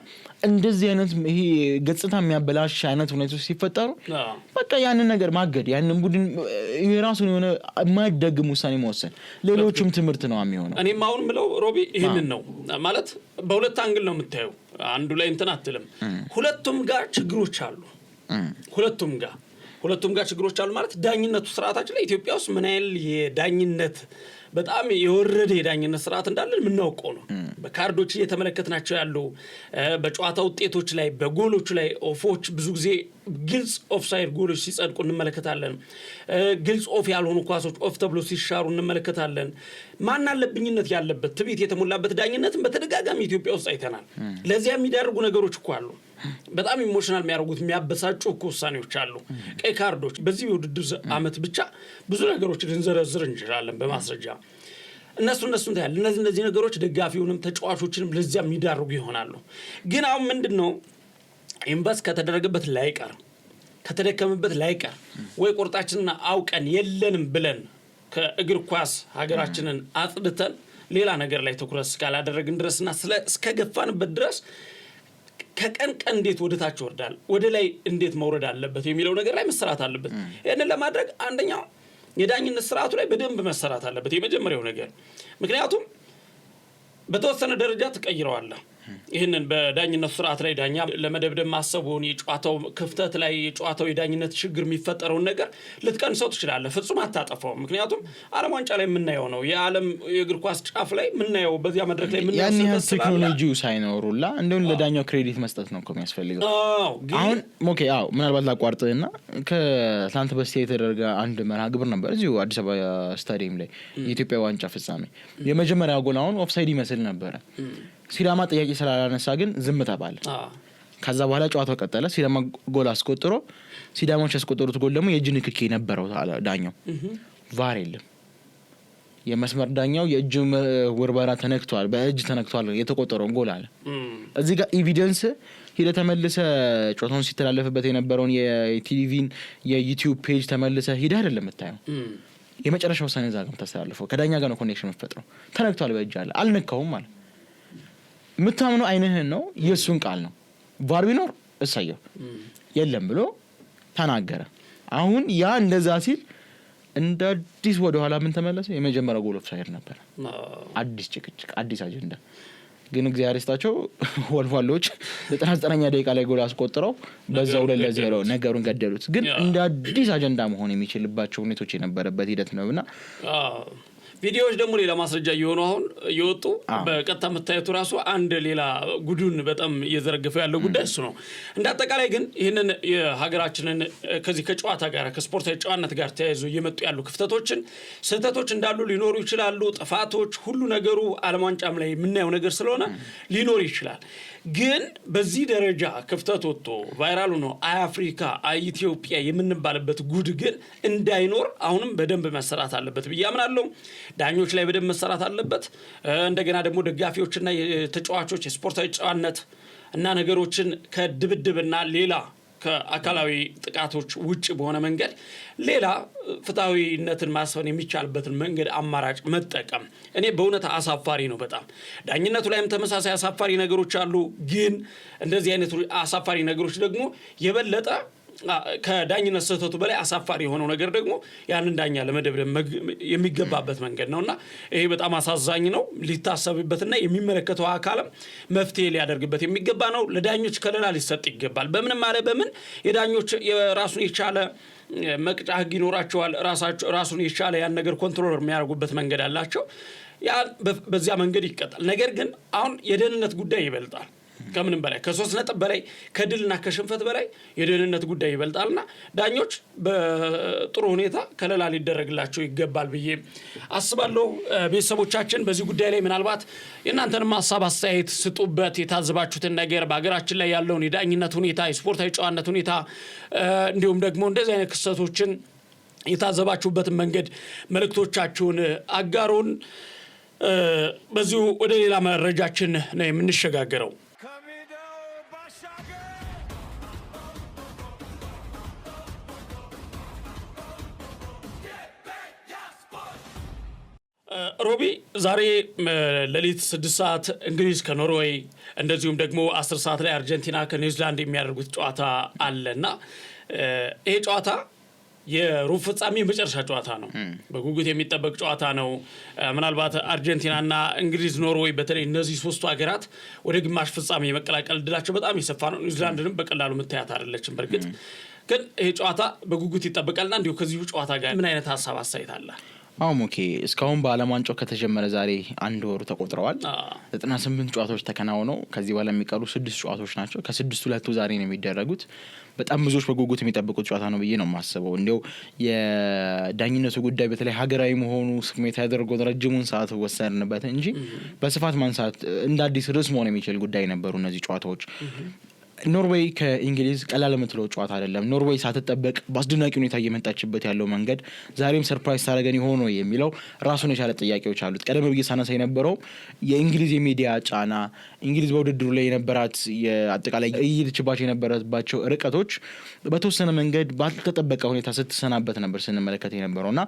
እንደዚህ አይነት ይሄ ገጽታ የሚያበላሽ አይነት ሁኔታዎች ሲፈጠሩ በቃ ያንን ነገር ማገድ ያንን ቡድን የራሱን የሆነ የማይደግም ውሳኔ መወሰን ሌሎችም ትምህርት ነው የሚሆነው። እኔም አሁን ምለው ሮቢ ይሄንን ነው ማለት በሁለት አንግል ነው የምታየው። አንዱ ላይ እንትን አትልም። ሁለቱም ጋር ችግሮች አሉ። ሁለቱም ጋር ችግሮች አሉ ማለት ዳኝነቱ ስርዓታችን ላይ ኢትዮጵያ ውስጥ ምን ያህል የዳኝነት በጣም የወረደ የዳኝነት ስርዓት እንዳለን የምናውቀው ነው። በካርዶች እየተመለከትናቸው ያለው በጨዋታ ውጤቶች ላይ በጎሎቹ ላይ ኦፎች ብዙ ጊዜ ግልጽ ኦፍሳይድ ጎሎች ሲጸድቁ እንመለከታለን። ግልጽ ኦፍ ያልሆኑ ኳሶች ኦፍ ተብሎ ሲሻሩ እንመለከታለን። ማን አለብኝነት ያለበት ትዕቢት የተሞላበት ዳኝነትን በተደጋጋሚ ኢትዮጵያ ውስጥ አይተናል። ለዚያ የሚዳርጉ ነገሮች እኮ አሉ። በጣም ኢሞሽናል የሚያደርጉት የሚያበሳጩ እኮ ውሳኔዎች አሉ። ቀይ ካርዶች በዚህ የውድድር ዓመት ብቻ ብዙ ነገሮች ልንዘረዝር እንችላለን በማስረጃ። እነሱን ታያል። እነዚህ ነገሮች ደጋፊውንም ተጫዋቾችንም ለዚያ የሚዳርጉ ይሆናሉ። ግን አሁን ምንድነው ኢንቨስት ከተደረገበት ላይቀር ከተደከመበት ላይቀር ወይ ቁርጣችንን አውቀን የለንም ብለን ከእግር ኳስ ሀገራችንን አጽድተን ሌላ ነገር ላይ ትኩረት እስካላደረግን ድረስና እስከገፋንበት ድረስ ከቀን እንዴት ወደታች ወርዳል ወደ ላይ እንዴት መውረድ አለበት የሚለው ነገር ላይ መሰራት አለበት። ይሄንን ለማድረግ አንደኛው የዳኝነት ስርዓቱ ላይ በደንብ መሰራት አለበት የመጀመሪያው ነገር። ምክንያቱም በተወሰነ ደረጃ ተቀይረዋል። ይሄንን በዳኝነት ስርዓት ላይ ዳኛ ለመደብደብ ማሰቡን የጨዋታው ክፍተት ላይ የጨዋታው የዳኝነት ችግር የሚፈጠረው ነገር ልትቀንሰው ትችላለህ። ፍጹም አታጠፋው። ምክንያቱም ዓለም ዋንጫ ላይ የምናየው ነው። የዓለም የእግር ኳስ ጫፍ ላይ የምናየው በዚያ መድረክ ላይ የምናየው ያን ቴክኖሎጂው ሳይኖሩላ እንደው ለዳኛው ክሬዲት መስጠት ነው የሚያስፈልገው። አሁን ምናልባት ላቋርጥህና ከትናንት በስቲያ የተደረገ አንድ መርሃ ግብር ነበር እዚሁ አዲስ አበባ ስታዲየም ላይ የኢትዮጵያ ዋንጫ ፍጻሜ። የመጀመሪያው ጎል አሁን ኦፍሳይድ ይመስል ነበረ። ሲዳማ ጥያቄ ስላላነሳ ግን ዝም ተባለ። ከዛ በኋላ ጨዋታው ቀጠለ። ሲዳማ ጎል አስቆጥሮ ሲዳማዎች ያስቆጠሩት ጎል ደግሞ የእጅ ንክኪ ነበረው ዳኛው። ቫር የለም። የመስመር ዳኛው የእጅ ወርበራ ተነክቷል፣ በእጅ ተነክቷል የተቆጠረው ጎል አለ። እዚህ ጋር ኤቪደንስ ሄደ ተመልሰ ጨዋታውን ሲተላለፍበት የነበረውን የቲቪን የዩቲዩብ ፔጅ ተመልሰ ሄደ አይደለም የምታየው። የመጨረሻው ውሳኔ እዛ ጋር ተስተላልፈው ከዳኛ ጋር ነው ኮኔክሽን መፈጥረው። ተነክቷል በእጅ አለ አልነካውም ማለት የምታምነው አይንህን ነው የሱን ቃል ነው። ቫር ቢኖር እሰየው የለም ብሎ ተናገረ። አሁን ያ እንደዛ ሲል እንደ አዲስ ወደ ኋላ ምን ተመለሰ? የመጀመሪያው ጎል ኦፍሳይድ ነበር። አዲስ ጭቅጭቅ፣ አዲስ አጀንዳ። ግን እግዚአብሔር ይስጣቸው ወልዋሎች 99ኛ ደቂቃ ላይ ጎል አስቆጥረው በዛው 2-0 ነገሩን ገደሉት። ግን እንደ አዲስ አጀንዳ መሆን የሚችልባቸው ሁኔታዎች የነበረበት ሂደት ነውና ቪዲዮዎች ደግሞ ሌላ ማስረጃ እየሆኑ አሁን እየወጡ በቀጥታ መታየቱ ራሱ አንድ ሌላ ጉዱን በጣም እየዘረገፈው ያለው ጉዳይ እሱ ነው። እንደ አጠቃላይ ግን ይህንን የሀገራችንን ከዚህ ከጨዋታ ጋር ከስፖርታዊ ጨዋነት ጋር ተያይዞ እየመጡ ያሉ ክፍተቶችን ስህተቶች እንዳሉ ሊኖሩ ይችላሉ። ጥፋቶች ሁሉ ነገሩ ዓለም ዋንጫም ላይ የምናየው ነገር ስለሆነ ሊኖር ይችላል። ግን በዚህ ደረጃ ክፍተት ወጥቶ ቫይራሉ ነው አፍሪካ ኢትዮጵያ የምንባልበት ጉድ ግን እንዳይኖር አሁንም በደንብ መሰራት አለበት ብዬ አምናለሁ። ዳኞች ላይ በደንብ መሰራት አለበት። እንደገና ደግሞ ደጋፊዎችና የተጫዋቾች የስፖርታዊ ጨዋነት እና ነገሮችን ከድብድብና ሌላ ከአካላዊ ጥቃቶች ውጭ በሆነ መንገድ ሌላ ፍትሃዊነትን ማስፈን የሚቻልበትን መንገድ አማራጭ መጠቀም እኔ በእውነት አሳፋሪ ነው በጣም። ዳኝነቱ ላይም ተመሳሳይ አሳፋሪ ነገሮች አሉ። ግን እንደዚህ አይነት አሳፋሪ ነገሮች ደግሞ የበለጠ ከዳኝነት ስህተቱ በላይ አሳፋሪ የሆነው ነገር ደግሞ ያንን ዳኛ ለመደብደብ የሚገባበት መንገድ ነውና ይሄ በጣም አሳዛኝ ነው። ሊታሰብበትና የሚመለከተው አካልም መፍትሄ ሊያደርግበት የሚገባ ነው። ለዳኞች ከለላ ሊሰጥ ይገባል። በምንም አለ በምን የዳኞች የራሱን የቻለ መቅጫ ህግ ይኖራቸዋል። ራሱን የቻለ ያን ነገር ኮንትሮል የሚያደርጉበት መንገድ አላቸው። ያ በዚያ መንገድ ይቀጣል። ነገር ግን አሁን የደህንነት ጉዳይ ይበልጣል። ከምንም በላይ ከ3 ነጥብ በላይ ከድልና ከሽንፈት በላይ የደህንነት ጉዳይ ይበልጣልና ዳኞች በጥሩ ሁኔታ ከለላ ሊደረግላቸው ይገባል ብዬ አስባለሁ። ቤተሰቦቻችን በዚህ ጉዳይ ላይ ምናልባት የእናንተንም ሀሳብ አስተያየት ስጡበት። የታዘባችሁትን ነገር በሀገራችን ላይ ያለውን የዳኝነት ሁኔታ፣ የስፖርታዊ ጨዋነት ሁኔታ እንዲሁም ደግሞ እንደዚህ አይነት ክስተቶችን የታዘባችሁበትን መንገድ መልእክቶቻችሁን አጋሩን። በዚሁ ወደ ሌላ መረጃችን ነው የምንሸጋገረው። ሮቢ ዛሬ ሌሊት 6 ሰዓት እንግሊዝ ከኖርዌይ እንደዚሁም ደግሞ 10 ሰዓት ላይ አርጀንቲና ከኒውዚላንድ የሚያደርጉት ጨዋታ አለና ይሄ ጨዋታ የሩብ ፍጻሜ መጨረሻ ጨዋታ ነው። በጉጉት የሚጠበቅ ጨዋታ ነው። ምናልባት አርጀንቲናና እንግሊዝ፣ ኖርዌይ በተለይ እነዚህ ሶስቱ ሀገራት ወደ ግማሽ ፍጻሜ የመቀላቀል እድላቸው በጣም የሰፋ ነው። ኒውዚላንድንም በቀላሉ መታየት አይደለችም። በርግጥ ግን ይሄ ጨዋታ በጉጉት ይጠበቃልና እንዲሁ ከዚሁ ጨዋታ ጋር ምን አይነት ሀሳብ አስተያየት አለ? ኦኬ እስካሁን በዓለም ዋንጫው ከተጀመረ ዛሬ 1 ወር ተቆጥረዋል። 98 ጨዋታዎች ተከናውነው ከዚህ በኋላ የሚቀሩ 6 ጨዋታዎች ናቸው። ከ6ቱ 2 ዛሬ ነው የሚደረጉት። በጣም ብዙዎች በጉጉት የሚጠብቁት ጨዋታ ነው ብዬ ነው የማስበው። እንዲያው የዳኝነቱ ጉዳይ በተለይ ሀገራዊ መሆኑ ስሜት ያደርገው ረጅሙን ሰዓት ወሰድንበት እንጂ በስፋት ማንሳት እንደ አዲስ ርዕስ መሆን የሚችል ጉዳይ ነበሩ እነዚህ ጨዋታዎች። ኖርዌይ ከእንግሊዝ ቀላል የምትለው ጨዋታ አይደለም። ኖርዌይ ሳትጠበቅ በአስደናቂ ሁኔታ እየመጣችበት ያለው መንገድ ዛሬም ሰርፕራይዝ ታደርገን ይሆን ነው የሚለው ራሱን የቻለ ጥያቄዎች አሉት። ቀደም ብዬ ሳነሳ የነበረው የእንግሊዝ የሚዲያ ጫና፣ እንግሊዝ በውድድሩ ላይ የነበራት የአጠቃላይ እየሄደችባቸው የነበረባቸው ርቀቶች በተወሰነ መንገድ ባልተጠበቀ ሁኔታ ስትሰናበት ነበር ስንመለከት የነበረውና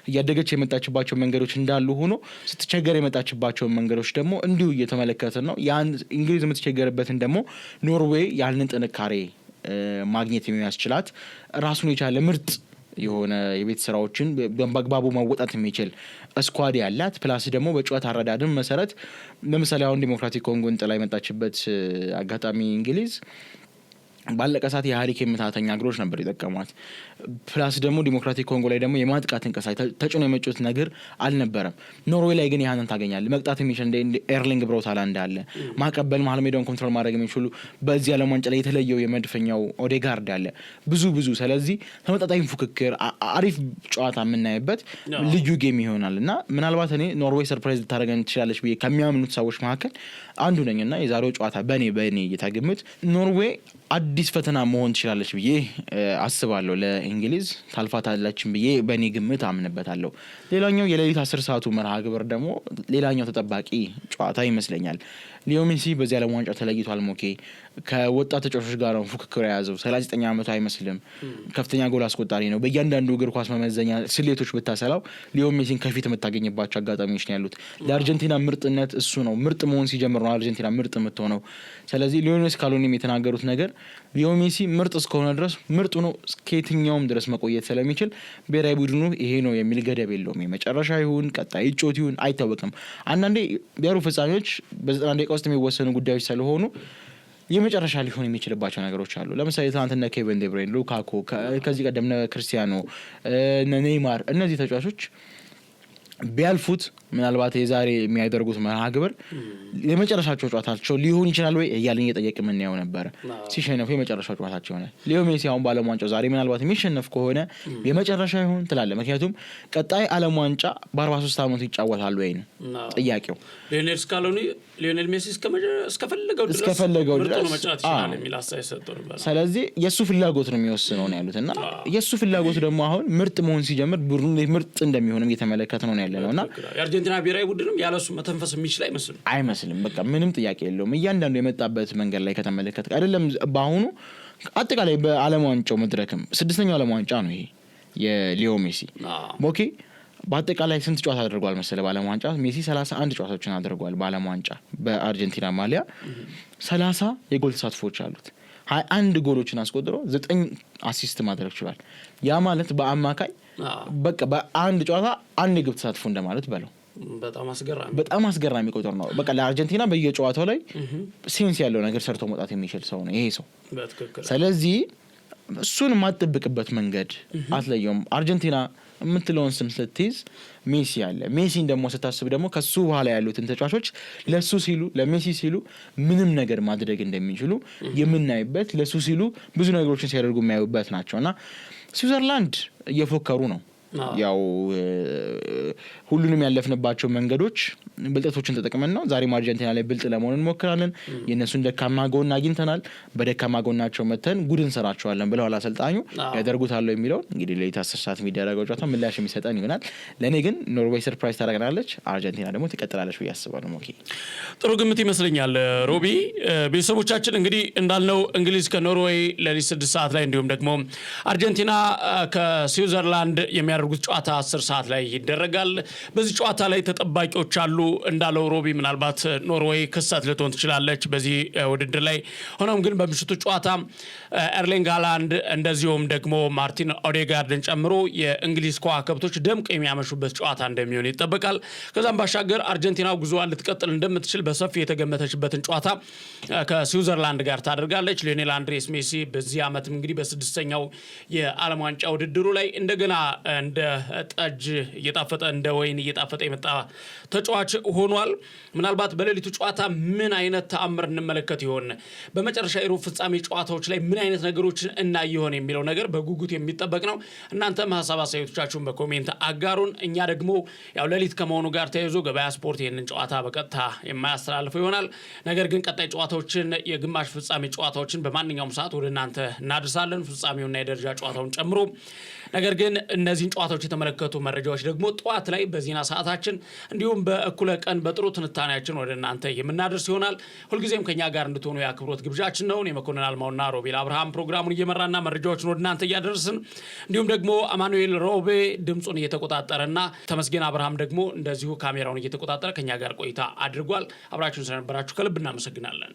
እያደገች የመጣችባቸው መንገዶች እንዳሉ ሆኖ ስትቸገር የመጣችባቸው መንገዶች ደግሞ እንዲሁ እየተመለከትን ነው። ያን እንግሊዝ የምትቸገርበትን ደግሞ ኖርዌይ ያንን ጥንካሬ ማግኘት የሚያስችላት ራሱን የቻለ ምርጥ የሆነ የቤት ስራዎችን በአግባቡ ማወጣት የሚችል ስኳድ ያላት ፕላስ ደግሞ በጨዋታ አረዳድም መሰረት ለምሳሌ አሁን ዲሞክራቲክ ኮንጎን ጥላ የመጣችበት አጋጣሚ እንግሊዝ ባለቀ ሰዓት የሃሪኬን ምታተኛ እግሮች ነበር የጠቀሟት። ፕላስ ደግሞ ዲሞክራቲክ ኮንጎ ላይ ደግሞ የማጥቃት እንቅስቃሴ ተጭኖ የመጮት ነገር አልነበረም። ኖርዌይ ላይ ግን ያንን ታገኛለህ። መቅጣት የሚችል እንደ ኤርሊንግ ብራውት ሃላንድ አለ። ማቀበል መሀል ሜዳውን ኮንትሮል ማድረግ የሚችሉ በዚህ ዓለም ዋንጫ ላይ የተለየው የመድፈኛው ኦዴጋርድ አለ። ብዙ ስለዚህ ተመጣጣኝ ፉክክር፣ አሪፍ ጨዋታ የምናይበት ልዩ ጌም ይሆናል እና ምናልባት እኔ ኖርዌይ ሰርፕራይዝ ልታደርገን ትችላለች ብዬ ከሚያምኑት ሰዎች መካከል አንዱ ነኝና የዛሬው ጨዋታ በእኔ እየታገምት ኖርዌይ አዲስ ፈተና መሆን ትችላለች ብዬ አስባለሁ። ለእንግሊዝ ታልፋታላችን ብዬ በእኔ ግምት አምንበታለሁ። ሌላኛው የሌሊት 10 ሰዓቱ መርሃ ግብር ደግሞ ሌላኛው ተጠባቂ ጨዋታ ይመስለኛል። ሊዮ ሜሲ በዚህ ዓለም ዋንጫ ተለይቷል። ሞኬ ከወጣት ተጫዋቾች ጋር ነው ፉክክር የያዘው። 39 ዓመቱ አይመስልም። ከፍተኛ ጎል አስቆጣሪ ነው። በእያንዳንዱ እግር ኳስ መመዘኛ ስሌቶች ብታሰላው ሊዮ ሜሲን ከፊት የምታገኝባቸው አጋጣሚዎች ነው ያሉት። ለአርጀንቲና ምርጥነት እሱ ነው። ምርጥ መሆን ሲጀምር ነው አርጀንቲና ምርጥ የምትሆነው። ስለዚህ ሊዮኔል ስካሎኒም የተናገሩት ነገር ሊዮ ሜሲ ምርጥ እስከሆነ ድረስ ምርጡ ነው እስከየትኛውም ድረስ መቆየት ስለሚችል ብሔራዊ ቡድኑ ይሄ ነው የሚል ገደብ የለውም። የመጨረሻ ይሁን ቀጣይ ጮት ይሁን አይታወቅም። አንዳንዴ ብሔሩ ፍጻሜዎች በ90 ደቂቃ ውስጥ የሚወሰኑ ጉዳዮች ስለሆኑ የመጨረሻ ሊሆን የሚችልባቸው ነገሮች አሉ። ለምሳሌ ትናንትና ኬቨን ዴ ብሬይን፣ ሉካኩ፣ ከዚህ ቀደም ክርስቲያኖ፣ ኔይማር እነዚህ ተጫዋቾች ቢያልፉት ምናልባት የዛሬ የሚያደርጉት መርሃ ግብር የመጨረሻቸው ጨዋታቸው ሊሆን ይችላል ወይ እያልን እየጠየቅን የምናየው ነበር። ሲሸነፉ የመጨረሻው ጨዋታቸው ይሆናል። ሊዮ ሜሲ አሁን በዓለም ዋንጫው ዛሬ ምናልባት የሚሸነፍ ከሆነ የመጨረሻ ይሆን ትላለህ። ምክንያቱም ቀጣይ ዓለም ዋንጫ በ43 ዓመቱ ይጫወታል ወይ ነው ጥያቄው። ሊዮኔል ስካሎኒ ሊዮኔል ሜሲ እስከፈለገው ድረስ መጫወት ይችላል የሚል አስተያየት ሰጥቶ ነበር። ስለዚህ የሱ ፍላጎት ነው የሚወስነው ነው ያሉት እና የሱ ፍላጎት ደግሞ አሁን ምርጥ መሆን ሲጀምር ቡድኑ ምርጥ እንደሚሆንም እየተመለከተ ነው ያለነውና የአርጀንቲና ብሔራዊ ቡድንም ያለሱ መተንፈስ የሚችል አይመስልም። በቃ ምንም ጥያቄ የለውም። እያንዳንዱ የመጣበት መንገድ ላይ ከተመለከተ አይደለም በአሁኑ አጠቃላይ በዓለም ዋንጫው መድረክም 6ኛው ዓለም ዋንጫ ነው ይሄ የሊዮ ሜሲ ኦኬ። በአጠቃላይ ስንት ጨዋታ አድርጓል መሰለ በዓለም ዋንጫ ሜሲ 31 ጨዋታዎችን አድርጓል በዓለም ዋንጫ በአርጀንቲና ማሊያ 30 የጎል ተሳትፎች አሉት 21 ጎሎችን አስቆጥሮ 9 አሲስት ማድረግ ችሏል። ያ ማለት በአማካይ በቃ በአንድ ጨዋታ አንድ ግብ ተሳትፎ እንደማለት በለው። በጣም አስገራሚ ቁጥር ነው። በቃ ለአርጀንቲና በየጨዋታው ላይ ሴንስ ያለው ነገር ሰርቶ መውጣት የሚችል ሰው ነው ይሄ ሰው። ስለዚህ እሱን የማትጠብቅበት መንገድ አትለየውም። አርጀንቲና የምትለውን ስም ስትይዝ ሜሲ አለ። ሜሲን ደግሞ ስታስብ ደግሞ ከሱ በኋላ ያሉትን ተጫዋቾች ለሱ ሲሉ ለሜሲ ሲሉ ምንም ነገር ማድረግ እንደሚችሉ የምናይበት ለሱ ሲሉ ብዙ ነገሮችን ሲያደርጉ የሚያዩበት ናቸውና ስዊዘርላንድ እየፎከሩ ነው። ያው ሁሉንም ያለፍንባቸው መንገዶች ብልጠቶችን ተጠቅመን ነው ዛሬ አርጀንቲና ላይ ብልጥ ለመሆን እንሞክራለን። የነሱን ደካማ ጎን አግኝተናል። በደካማ ጎናቸው መተን ጉድ እንሰራቸዋለን ብለው አሰልጣኙ ያደርጉታል የሚለው እንግዲህ ለሌሊት 10 ሰዓት የሚደረገው ጨዋታ ምላሽ የሚሰጠን ይሆናል። ለኔ ግን ኖርዌይ ሰርፕራይዝ ታደርገናለች፣ አርጀንቲና ደግሞ ትቀጥላለች ብዬ አስባለሁ። ኦኬ ጥሩ ግምት ይመስለኛል ሮቢ። ቤተሰቦቻችን እንግዲህ እንዳልነው እንግሊዝ ከኖርዌይ ለሊት 6 ሰዓት ላይ እንዲሁም ደግሞ አርጀንቲና ከስዊዘርላንድ የሚያደርጉት ጨዋታ 10 ሰዓት ላይ ይደረጋል። በዚህ ጨዋታ ላይ ተጠባቂዎች አሉ እንዳለው ሮቢ። ምናልባት ኖርዌይ ክስተት ልትሆን ትችላለች በዚህ ውድድር ላይ። ሆኖም ግን በምሽቱ ጨዋታ ኤርሊንግ ሃላንድ እንደዚሁም ደግሞ ማርቲን ኦዴጋርድን ጨምሮ የእንግሊዝ ከዋክብቶች ደምቀው የሚያመሹበት ጨዋታ እንደሚሆን ይጠበቃል። ከዛም ባሻገር አርጀንቲና ጉዞዋን ልትቀጥል እንደምትችል በሰፊ የተገመተችበትን ጨዋታ ከስዊዘርላንድ ጋር ታደርጋለች። ሊዮኔል አንድሬስ ሜሲ በዚህ ዓመት እንግዲህ በ6ኛው የዓለም ዋንጫ ውድድሩ ላይ እንደገና እንደ ጠጅ እየጣፈጠ እንደ ወይን እየጣፈጠ የመጣ ተጫዋች ሆኗል። ምናልባት በሌሊቱ ጨዋታ ምን አይነት ተአምር እንመለከት ይሆን፣ በመጨረሻ የሩብ ፍጻሜ ጨዋታዎች ላይ ምን አይነት ነገሮችን እናይ ይሆን የሚለው ነገር በጉጉት የሚጠበቅ ነው። እናንተም ሀሳብ አስተያየቶቻችሁን በኮሜንት አጋሩን። እኛ ደግሞ ያው ሌሊት ከመሆኑ ጋር ተያይዞ ገበያ ስፖርት ይህንን ጨዋታ በቀጥታ የማያስተላልፈው ይሆናል። ነገር ግን ቀጣይ ጨዋታዎችን የግማሽ ፍጻሜ ጨዋታዎችን በማንኛውም ሰዓት ወደ እናንተ እናድርሳለን፣ ፍጻሜውና የደረጃ ጨዋታውን ጨምሮ። ነገር ግን እነዚህን ጨዋታዎች የተመለከቱ መረጃዎች ደግሞ ጠዋት ላይ በዜና ሰዓታችን እንዲሁም በእኩለ ቀን በጥሩ ትንታኔያችን ወደ እናንተ የምናደርስ ይሆናል። ሁልጊዜም ከኛ ጋር እንድትሆኑ የአክብሮት ግብዣችን ነው። የመኮንን አልማውና ሮቤል አብርሃም ፕሮግራሙን እየመራና መረጃዎችን ወደ እናንተ እያደረስን እንዲሁም ደግሞ አማኑኤል ሮቤ ድምጹን እየተቆጣጠረና ተመስገን አብርሃም ደግሞ እንደዚሁ ካሜራውን እየተቆጣጠረ ከኛ ጋር ቆይታ አድርጓል። አብራችሁን ስለነበራችሁ ከልብ እናመሰግናለን።